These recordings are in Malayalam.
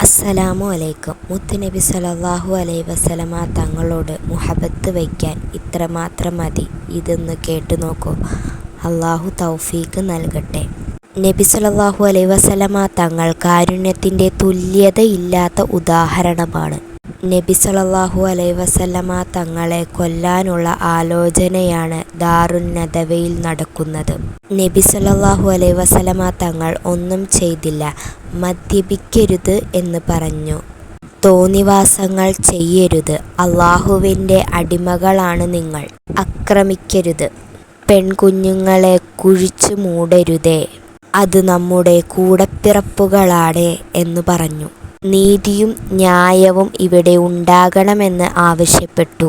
അസ്സലാമു അലൈക്കും. മുത്തുനബി സ്വല്ലല്ലാഹു അലൈഹി വസല്ലമ തങ്ങളോട് മുഹബത്ത് വയ്ക്കാൻ ഇത്രമാത്രം മതി. ഇതൊന്ന് കേട്ടു നോക്കൂ. അള്ളാഹു തൗഫീക്ക് നൽകട്ടെ. നബി സ്വല്ലല്ലാഹു അലൈഹി വസല്ലമ തങ്ങൾ കാരുണ്യത്തിൻ്റെ തുല്യതയില്ലാത്ത ഉദാഹരണമാണ്. നബി സ്വല്ലല്ലാഹു അലൈഹി വസല്ലമ തങ്ങളെ കൊല്ലാനുള്ള ആലോചനയാണ് ദാറുൻ നദവയിൽ നടക്കുന്നത്. നബി സ്വല്ലല്ലാഹു അലൈഹി വസല്ലമ തങ്ങൾ ഒന്നും ചെയ്തില്ല. മദ്യപിക്കരുത് എന്ന് പറഞ്ഞു. തോന്നിവാസങ്ങൾ ചെയ്യരുത്. അള്ളാഹുവിൻ്റെ അടിമകളാണ് നിങ്ങൾ. ആക്രമിക്കരുത്. പെൺകുഞ്ഞുങ്ങളെ കുഴിച്ചു മൂടരുതേ. അത് നമ്മുടെ കൂടപ്പിറപ്പുകളാണ് എന്ന് പറഞ്ഞു. നീതിയും ന്യായവും ഇവിടെ ഉണ്ടാകണമെന്ന് ആവശ്യപ്പെട്ടു.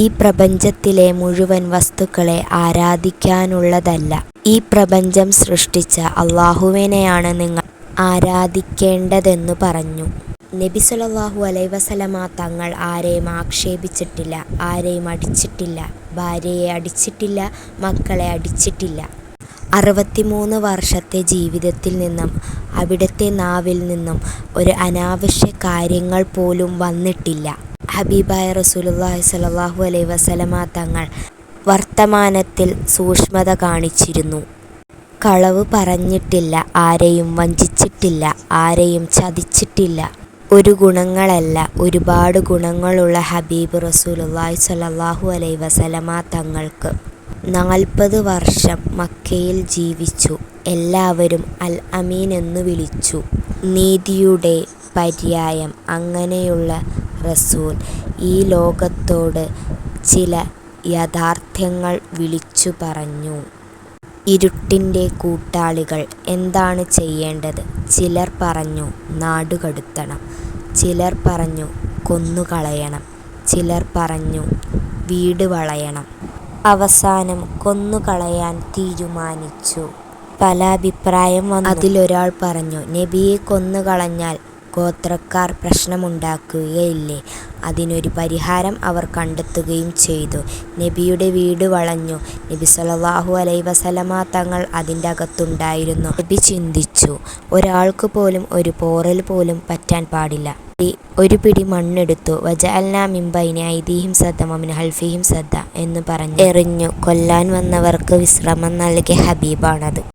ഈ പ്രപഞ്ചത്തിലെ മുഴുവൻ വസ്തുക്കളെ ആരാധിക്കാനുള്ളതല്ല. ഈ പ്രപഞ്ചം സൃഷ്ടിച്ച അള്ളാഹുവിനെയാണ് നിങ്ങൾ ആരാധിക്കേണ്ടതെന്നു പറഞ്ഞു. നബി സ്വല്ലല്ലാഹു അലൈഹി വസല്ലമ തങ്ങൾ ആരെയും ആക്ഷേപിച്ചിട്ടില്ല, ആരെയും അടിച്ചിട്ടില്ല, ഭാര്യയെ അടിച്ചിട്ടില്ല, മക്കളെ അടിച്ചിട്ടില്ല. 63 വർഷത്തെ ജീവിതത്തിൽ നിന്നും അവിടുത്തെ നാവിൽ നിന്നും ഒരു അനാവശ്യ കാര്യങ്ങൾ പോലും വന്നിട്ടില്ല. ഹബീബായ റസൂലുള്ളാഹി സ്വല്ലല്ലാഹു അലൈഹി വസല്ലമ തങ്ങൾ വർത്തമാനത്തിൽ സൂക്ഷ്മത കാണിച്ചിരുന്നു. കളവ് പറഞ്ഞിട്ടില്ല, ആരെയും വഞ്ചിച്ചിട്ടില്ല, ആരെയും ചതിച്ചിട്ടില്ല. ഒരു ഗുണങ്ങളല്ല, ഒരുപാട് ഗുണങ്ങളുള്ള ഹബീബ് റസൂലുള്ളാഹി സ്വല്ലല്ലാഹു അലൈഹി വസല്ലമ തങ്ങൾക്ക് 40 വർഷം മക്കയിൽ ജീവിച്ചു. എല്ലാവരും അൽ അമീൻ എന്നു വിളിച്ചു. നീതിയുടെ പര്യായം. അങ്ങനെയുള്ള റസൂൽ ഈ ലോകത്തോട് ചില യാഥാർത്ഥ്യങ്ങൾ വിളിച്ചു പറഞ്ഞു. ഇരുട്ടിൻ്റെ കൂട്ടാളികൾ എന്താണ് ചെയ്യേണ്ടത്? ചിലർ പറഞ്ഞു നാടുകടത്തണം, ചിലർ പറഞ്ഞു കൊന്നുകളയണം, ചിലർ പറഞ്ഞു വീട് വളയണം. അവസാനം കൊന്നുകളയാൻ തീരുമാനിച്ചു. പല അഭിപ്രായം വന്നു. അതിലൊരാൾ പറഞ്ഞു, നബിയെ കൊന്നുകളഞ്ഞാൽ ഗോത്രക്കാർ പ്രശ്നമുണ്ടാക്കുകയില്ലേ? അതിനൊരു പരിഹാരം അവർ കണ്ടെത്തുകയും ചെയ്തു. നബിയുടെ വീട് വളഞ്ഞു. നബി സ്വല്ലല്ലാഹു അലൈഹി വസല്ലമ തങ്ങൾ അതിൻ്റെ അകത്തുണ്ടായിരുന്നു. നബി ചിന്തിച്ചു, ഒരാൾക്ക് പോലും ഒരു പോറൽ പോലും പറ്റാൻ പാടില്ല. ഒരു പിടി മണ്ണെടുത്തു. വജഅൽനാ മിൻ ബൈനി ഐദിഹിം സദ്ദൻ വമിൻ ഖൽഫിഹിം സദ്ദ എന്ന് പറഞ്ഞു എറിഞ്ഞു. കൊല്ലാൻ വന്നവർക്ക് വിശ്രമം നൽകിയ ഹബീബാണത്.